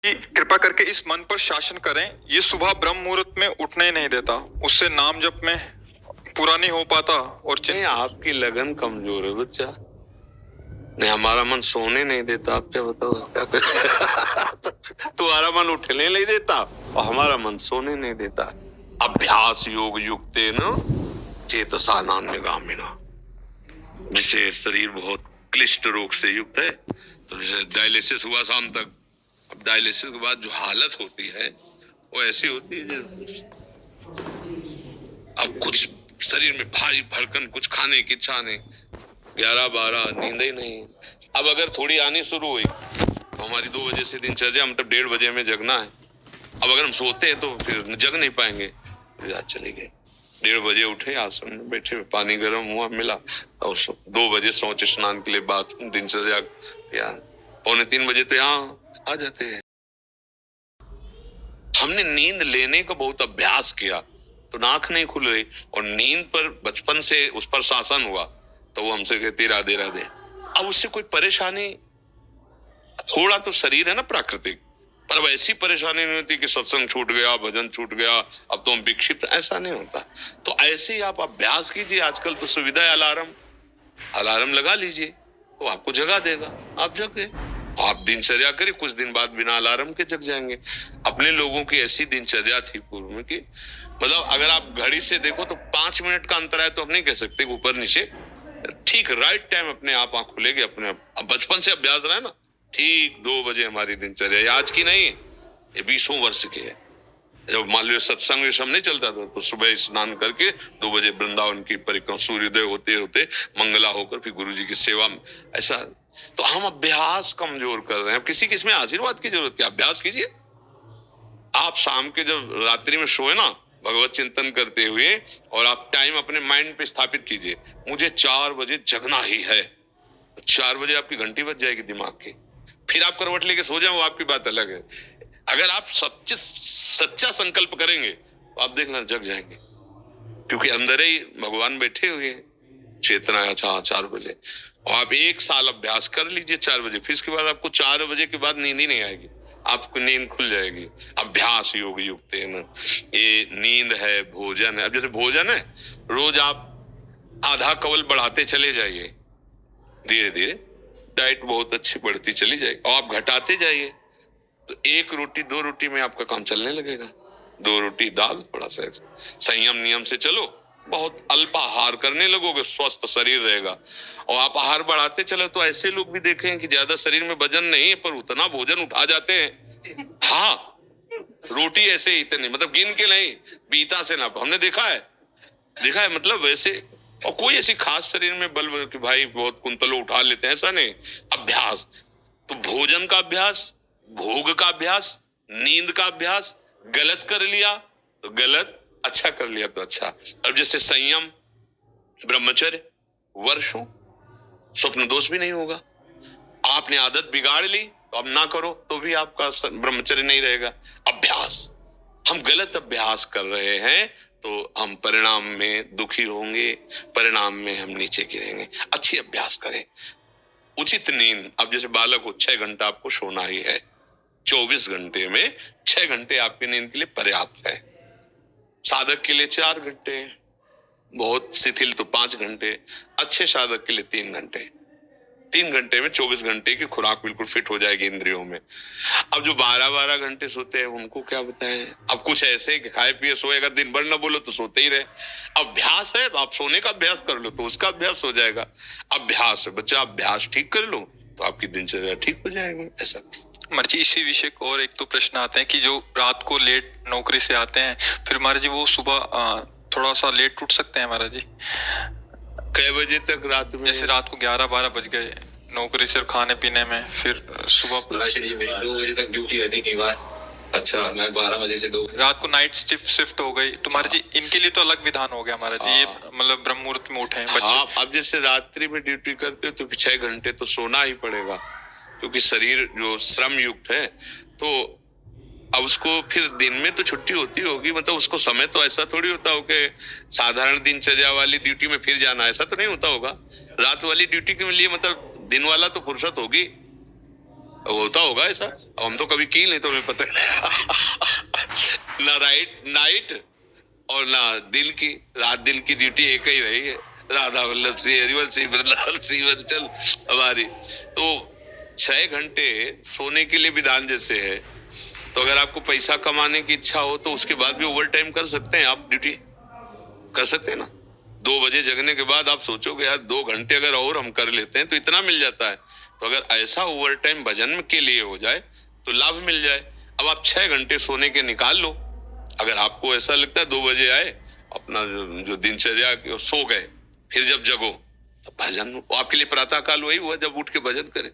कि कृपा करके इस मन पर शासन करें। ये सुबह ब्रह्म मुहूर्त में उठने ही नहीं देता, उससे नाम जप में पूरा नहीं हो पाता। और नहीं, आपकी लगन कमजोर है बच्चा। नहीं, हमारा मन सोने नहीं देता। आप क्या बताओ क्या तुम्हारा मन उठने नहीं देता और हमारा मन सोने नहीं देता। अभ्यास योग युक्ते न चेतसा नान्यगामिना। जिसे शरीर बहुत क्लिष्ट रोग से युक्त है, तो जैसे डायलिसिस हुआ शाम तक, अब डायलिसिस के बाद जो हालत होती है वो ऐसी होती है अब कुछ शरीर में भारी भड़कन, कुछ खाने की इच्छा नहीं, 11-12 नींद ही नहीं। अब अगर थोड़ी आनी शुरू हुई तो हमारी 2 बजे से दिनचर्या, मतलब 1:30 बजे में जगना है। अब अगर हम सोते हैं तो फिर जग नहीं पाएंगे। रात चली गई, 1:30 बजे उठे, आसन में बैठे, पानी गर्म हुआ मिला, और 2 बजे शौच स्नान के लिए बात, दिनचर्या या 2:45 बजे तो यहाँ आ जाते हैं। हमने नींद लेने का बहुत अभ्यास किया तो नाक नहीं खुल रही, और नींद पर बचपन से उस पर शासन हुआ तो वो हमसे कहती राधे राधे। अब उससे कोई परेशानी, थोड़ा तो शरीर है ना प्राकृतिक, पर अब ऐसी परेशानी नहीं होती कि सत्संग छूट गया, भजन छूट गया, अब तो हम विक्षिप्त, ऐसा नहीं होता। तो ऐसे ही आप अभ्यास कीजिए। आजकल तो सुविधा है, अलार्म लगा लीजिए तो आपको जगा देगा, आप जग गए। आप दिनचर्या करिए, कुछ दिन बाद बिना अलार्म के जग जाएंगे। अपने लोगों की ऐसी दिनचर्या थी पूर्व में कि मतलब अगर आप घड़ी से देखो तो 5 मिनट का अंतर है तो हम नहीं कह सकते ऊपर नीचे, ठीक राइट टाइम अपने आप आंख खुलेगी अपने आप। अब बचपन से अभ्यास रहा है ना, ठीक 2 बजे हमारी दिनचर्या, आज की नहीं, ये 20 वर्ष की है। जब मान लो सत्संग ये सब नहीं चलता था तो सुबह स्नान करके 2 बजे वृंदावन की परिक्रमा, सूर्योदय होते होते मंगला होकर फिर गुरु जी की सेवा में, ऐसा। तो हम अभ्यास कमजोर कर रहे हैं। अब किसी की इसमें आशीर्वाद की जरूरत क्या, अभ्यास कीजिए। आप शाम के जब रात्रि में सोए ना, भगवत चिंतन करते हुए, और आप टाइम अपने माइंड पे स्थापित कीजिए, मुझे 4 बजे जगना ही है, तो 4 बजे आपकी घंटी बज जाएगी दिमाग की। फिर आप करवट लेके सो जाए, वो आपकी बात अलग है। अगर आप सच्चा संकल्प करेंगे तो आप देखना जग जाएंगे, क्योंकि अंदर ही भगवान बैठे हुए हैं, चेतना है। अच्छा 4 बजे, और आप 1 साल अभ्यास कर लीजिए 4 बजे, फिर इसके बाद आपको 4 बजे के बाद नींद ही नहीं आएगी, आपको नींद खुल जाएगी। अभ्यास योग युक्त है ना, ये नींद है, भोजन है। अब जैसे भोजन है, रोज आप आधा कवल बढ़ाते चले जाइए, धीरे धीरे डाइट बहुत अच्छी बढ़ती चली जाएगी, और आप घटाते जाइए तो 1 रोटी 2 रोटी में आपका काम चलने लगेगा। 2 रोटी दाल, थोड़ा सा संयम नियम से चलो, बहुत अल्पाहार करने लगोगे, स्वस्थ शरीर रहेगा। और आप आहार बढ़ाते चले तो ऐसे लोग भी देखे हैं कि ज्यादा शरीर में वजन नहीं है पर उतना भोजन उठा जाते हैं। हाँ, रोटी ऐसे ही इतनी, मतलब गिन के नहीं, बीता से ना, हमने देखा है मतलब वैसे। और कोई ऐसी खास शरीर में बल कि भाई बहुत कुंतलों उठा लेते हैं, ऐसा नहीं। अभ्यास तो भोजन का अभ्यास, भोग का अभ्यास, नींद का अभ्यास। गलत कर लिया तो गलत, अच्छा कर लिया तो अच्छा। अब जैसे संयम, ब्रह्मचर्य, वर्षों, स्वप्न दोष भी नहीं होगा। आपने आदत बिगाड़ ली तो अब ना करो तो भी आपका ब्रह्मचर्य नहीं रहेगा। अभ्यास, हम गलत अभ्यास कर रहे हैं तो हम परिणाम में दुखी होंगे, परिणाम में हम नीचे गिरेंगे। अच्छी अभ्यास करें। उचित नींद, अब जैसे बालक को 6 घंटा आपको सोना ही है, 24 घंटे में 6 घंटे आपकी नींद के लिए पर्याप्त है। साधक के लिए 4 घंटे, बहुत शिथिल तो 5 घंटे, अच्छे साधक के लिए 3 घंटे। 3 घंटे में 24 घंटे की खुराक बिल्कुल फिट हो जाएगी इंद्रियों में। अब जो 12-12 घंटे सोते हैं उनको क्या बताएं। अब कुछ ऐसे कि खाए पिए सोए, अगर दिन भर ना बोलो तो सोते ही रहे। अभ्यास है, आप सोने का अभ्यास कर लो तो उसका अभ्यास हो जाएगा। अभ्यास है बच्चा, अभ्यास ठीक कर लो तो आपकी दिनचर्या ठीक हो जाएगी। ऐसा महाराज जी, इसी विषय को और एक तो प्रश्न आते हैं कि जो रात को लेट नौकरी से आते हैं, फिर महाराज जी वो सुबह थोड़ा सा लेट उठ सकते हैं महाराज जी? कई बजे तक रात में? जैसे रात को 11-12 बज गए नौकरी से खाने पीने में, फिर सुबह 2 बजे तक ड्यूटी रहने के बाद, अच्छा मैं 12 बजे से 2 रात को नाइट शिफ्ट हो गई तो महाराज जी इनके लिए तो अलग विधान हो गया महाराज जी। ये मतलब ब्रह्म मुहूर्त में उठे बच्चे। हाँ, अब जैसे रात्रि में ड्यूटी करते हो तो 6 घंटे तो सोना ही पड़ेगा, क्योंकि शरीर जो श्रम युक्त है। तो अब उसको फिर दिन में तो छुट्टी होती होगी, मतलब उसको समय तो ऐसा थोड़ी होता हो कि साधारण दिनचर्या वाली ड्यूटी में फिर जाना, ऐसा तो नहीं होता होगा। रात वाली ड्यूटी के लिए मतलब दिन वाला तो फुर्सत होगी, होता होगा ऐसा, अब हम तो कभी की नहीं तो हमें पता ना नाइट और ना दिन की, रात दिन की ड्यूटी एक ही रही है, राधा वल्लभ सिंह हरिवंश सिंह वृंदावन सिंह वंचल हमारी। तो 6 घंटे सोने के लिए विधान जैसे है, तो अगर आपको पैसा कमाने की इच्छा हो तो उसके बाद भी ओवर टाइम कर सकते हैं, आप ड्यूटी कर सकते हैं ना। 2 बजे जगने के बाद आप सोचोगे यार 2 घंटे अगर और हम कर लेते हैं तो इतना मिल जाता है। तो अगर ऐसा ओवर टाइम भजन के लिए हो जाए तो लाभ मिल जाए। अब आप 6 घंटे सोने के निकाल लो। अगर आपको ऐसा लगता है 2 बजे आए, अपना जो दिनचर्या सो गए, फिर जब जगो तो भजन आपके लिए प्रातः काल वही हुआ जब उठ के भजन करें।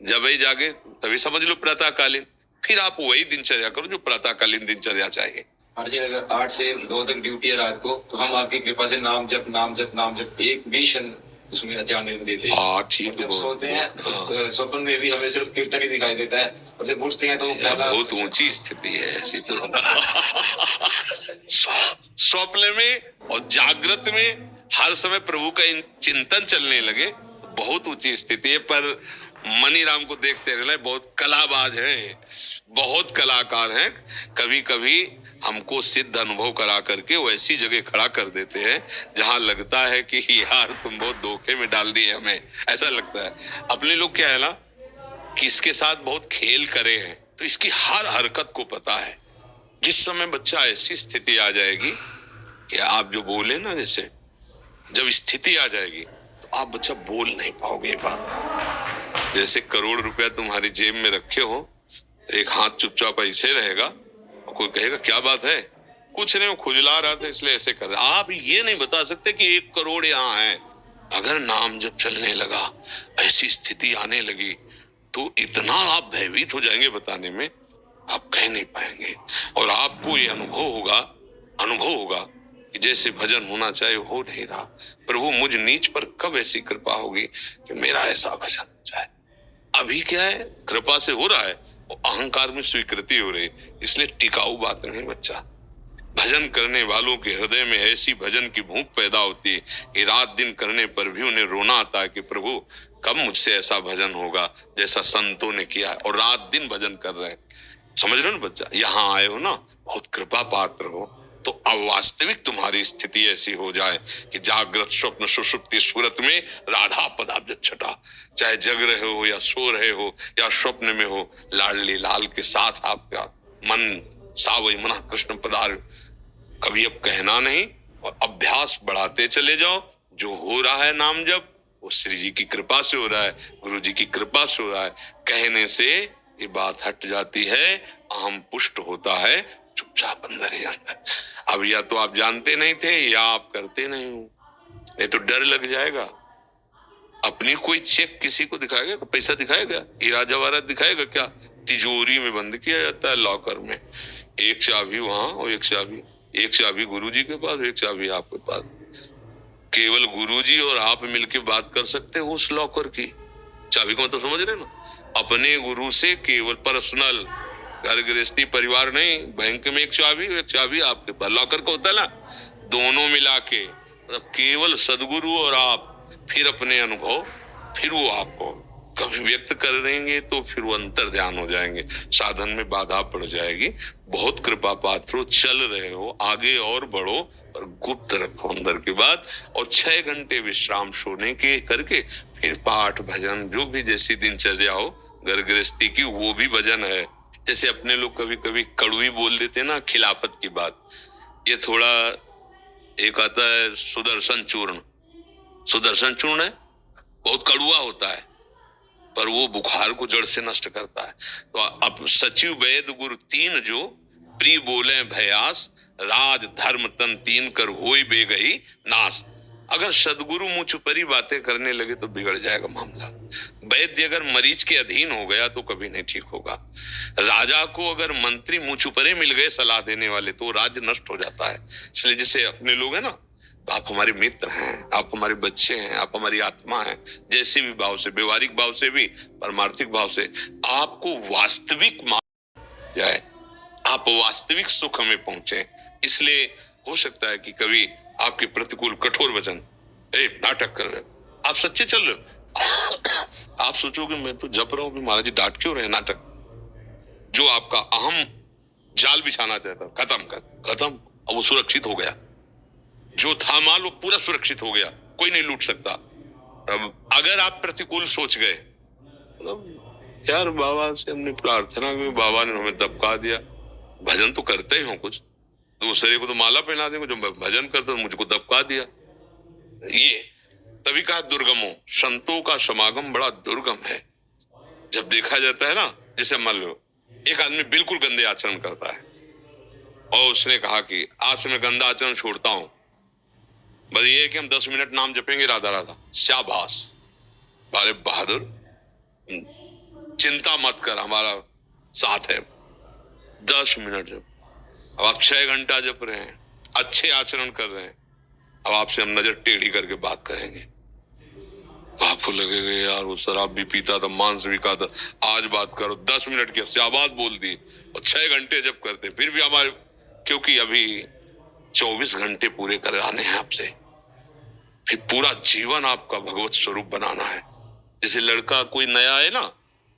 जब वही जागे तभी समझ लो प्रातःकालीन, फिर आप वही दिनचर्या करो जो प्रातःकालीन दिनचर्या चाहिए। जी, अगर 8 से 2 तक ड्यूटी है रात को, तो हम आपकी कृपा से नाम जप नाम जप नाम जप एक भी क्षण उसमें ध्यान नहीं देते। हाँ ठीक, जब सोते हैं तो स्वप्न में भी हमें सिर्फ कीर्तन ही दिखाई देता है, और जब उठते हैं तो बहुत ऊंची स्थिति है ऐसी तो। स्वप्न में और जागृत में हर समय प्रभु का चिंतन चलने लगे, बहुत ऊंची स्थिति है। पर मनीराम को देखते रहना, बहुत कलाबाज हैं, बहुत कलाकार हैं। कभी कभी हमको सिद्ध अनुभव करा करके वो ऐसी जगह खड़ा कर देते हैं जहां लगता है कि यार तुम बहुत धोखे में डाल दिए हमें, ऐसा लगता है। अपने लोग क्या है ना कि इसके साथ बहुत खेल करे हैं, तो इसकी हर हरकत को पता है। जिस समय बच्चा ऐसी स्थिति आ जाएगी कि आप जो बोले ना, जैसे जब स्थिति आ जाएगी तो आप बच्चा बोल नहीं पाओगे। बात जैसे करोड़ रुपया तुम्हारी जेब में रखे हो, एक हाथ चुपचाप ऐसे रहेगा, कोई कहेगा क्या बात है, कुछ नहीं, वो खुजला रहा था इसलिए ऐसे कर रहा। आप ये नहीं बता सकते कि 1 करोड़ यहाँ है। अगर नाम जब चलने लगा, ऐसी स्थिति आने लगी, तो इतना आप भयभीत हो जाएंगे, बताने में आप कह नहीं पाएंगे। और आपको ये अनुभव होगा कि जैसे भजन होना चाहिए हो नहीं रहा। प्रभु मुझ नीच पर कब ऐसी कृपा होगी कि मेरा ऐसा भजन हो जाए। अभी क्या है, कृपा से हो रहा है, अहंकार में स्वीकृति हो रही, इसलिए टिकाऊ बात नहीं बच्चा। भजन करने वालों के हृदय में ऐसी भजन की भूख पैदा होती है कि रात दिन करने पर भी उन्हें रोना आता है कि प्रभु कब मुझसे ऐसा भजन होगा जैसा संतों ने किया है, और रात दिन भजन कर रहे हैं। समझ रहे हो ना बच्चा, यहाँ आए हो ना, बहुत कृपा पात्र हो, तो अवास्तविक तुम्हारी स्थिति ऐसी हो जाए कि जागृत स्वप्न सुषुप्ति सूरत में राधा पदाब्ज छटा, चाहे जग रहे हो या सो रहे हो या स्वप्न में हो, लाडली लाल के साथ आपका मन सावई मना कृष्ण पदार। कभी अब कहना नहीं और अभ्यास बढ़ाते चले जाओ। जो हो रहा है नाम जब, वो श्री जी की कृपा से हो रहा है, गुरु जी की कृपा से हो रहा है। कहने से ये बात हट जाती है, अहम पुष्ट होता है, चुपचाप अंदर ही अंदर। अब या तो आप जानते नहीं थे या आप करते नहीं हो, नहीं तो डर लग जाएगा। अपनी कोई चेक किसी को दिखाएगा, पैसा दिखाएगा, हीरा जवाहरात दिखाएगा क्या? तिजोरी में बंद किया जाता है लॉकर में, एक चाबी वहां और एक चाबी गुरुजी के पास, एक चाबी आपके पास। केवल गुरुजी और आप मिलके बात कर सकते हो उस लॉकर की चाबी को, तो समझ रहे ना। अपने गुरु से केवल पर्सनल, घर गृहस्थी परिवार नहीं, बैंक में एक चाबी आपके पास, लॉकर का होता है ना, दोनों मिला के, मतलब केवल सदगुरु और आप, फिर अपने अनुभव, फिर वो आपको कभी व्यक्त कर देंगे तो फिर वो अंतर ध्यान हो जाएंगे, साधन में बाधा पड़ जाएगी। बहुत कृपा पात्रों, चल रहे हो आगे और बढ़ो, पर गुप्त रखो अंदर की बात। और 6 घंटे विश्राम सोने के करके फिर पाठ भजन जो भी जैसी दिनचर्या हो घर गृहस्थी की, वो भी भजन है। जैसे अपने लोग कभी कभी कड़वी बोल देते ना खिलाफत की बात, ये थोड़ा एक आता है सुदर्शन चूर्ण है, बहुत कड़वा होता है, पर वो बुखार को जड़ से नष्ट करता है। तो अब सचिव वैद गुरु 3 जो प्रिय बोले भयास, राज धर्म तन 3 कर होई बेगही नाश। अगर सदगुरु मुंह छुपरी बातें करने लगे तो बिगड़ जाएगा मामला। वैद्य अगर मरीज के अधीन हो गया तो कभी नहीं ठीक होगा। राजा को अगर मंत्री मुंह छुपरे मिल गए सलाह देने वाले तो राज्य नष्ट हो जाता है। इसलिए जैसे अपने लोग हैं ना, तो आप हमारे मित्र हैं, आप हमारे बच्चे हैं, आप हमारी आत्मा हैं, जैसे भी भाव से, व्यवहारिक भाव से भी, परमार्थिक भाव से आपको वास्तविक मान जाए, आप वास्तविक सुख में पहुंचे। इसलिए हो सकता है कि कभी आपके प्रतिकूल कठोर वचन, नाटक कर रहे हो, आप सच्चे चल रहे हो, आप सोचोगे मैं तो जप रहा हूँ कि महाराज जी डांट क्यों रहे हैं, नाटक। जो आपका अहम जाल बिछाना चाहता खत्म, अब वो सुरक्षित हो गया। जो था माल वो पूरा सुरक्षित हो गया, कोई नहीं लूट सकता। अब अगर आप प्रतिकूल सोच गए, मतलब यार बाबा से हमने प्रार्थना की, बाबा ने हमें दबका दिया, भजन तो करते ही हो, कुछ दूसरे को तो माला पहना देंगे, जो भजन करते मुझको दबका दिया। ये तभी कहा दुर्गमो, संतों का समागम बड़ा दुर्गम है। जब देखा जाता है ना, जैसे मान लो एक आदमी बिल्कुल गंदे आचरण करता है और उसने कहा कि आज से मैं गंदा आचरण छोड़ता हूं, बस ये है कि हम 10 मिनट नाम जपेंगे राधा राधा। शाबाश, अरे बहादुर, चिंता मत कर, हमारा साथ है। 10 मिनट जब, अब आप 6 घंटा जप रहे हैं, अच्छे आचरण कर रहे हैं, अब आपसे हम नजर टेढ़ी करके बात करेंगे तो आपको लगेगा यार वो शराब भी पीता था, मांस भी खाता, आज बात करो। 10 मिनट की शाबाश बोल दी और 6 घंटे जब करते फिर भी हमारे, क्योंकि अभी 24 घंटे पूरे कराने हैं आपसे, फिर पूरा जीवन आपका भगवत स्वरूप बनाना है। जैसे लड़का कोई नया है ना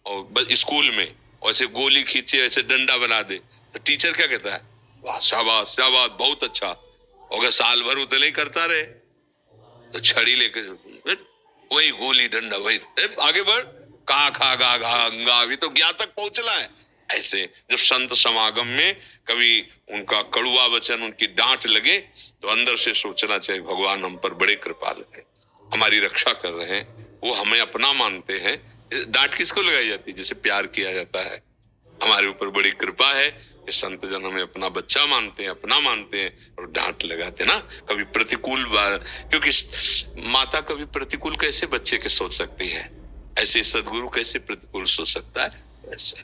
और बस स्कूल में ऐसे गोली खींचे, ऐसे डंडा बना दे, तो टीचर क्या कहता है, वाह शाबाश शाबाश बहुत अच्छा। अगर साल भर उतना ही करता रहे तो छड़ी लेके वही गोली डंडा, वही आगे बढ़, का खा गा घा अंगा, अभी तो ज्ञा तक पहुंचना है। ऐसे जब संत समागम में कभी उनका कड़ुआ वचन, उनकी डांट लगे तो अंदर से सोचना चाहिए भगवान हम पर बड़े कृपालु है, हमारी रक्षा कर रहे हैं, वो हमें अपना मानते हैं। डांट किसको लगाई जाती है, जिसे प्यार किया जाता है। हमारे ऊपर बड़ी कृपा है कि संत जन हमें अपना बच्चा मानते हैं, अपना मानते हैं और डांट लगाते ना। कभी प्रतिकूल, क्योंकि माता कभी प्रतिकूल कैसे बच्चे के सोच सकती है, ऐसे सदगुरु कैसे प्रतिकूल सोच सकता है। ऐसे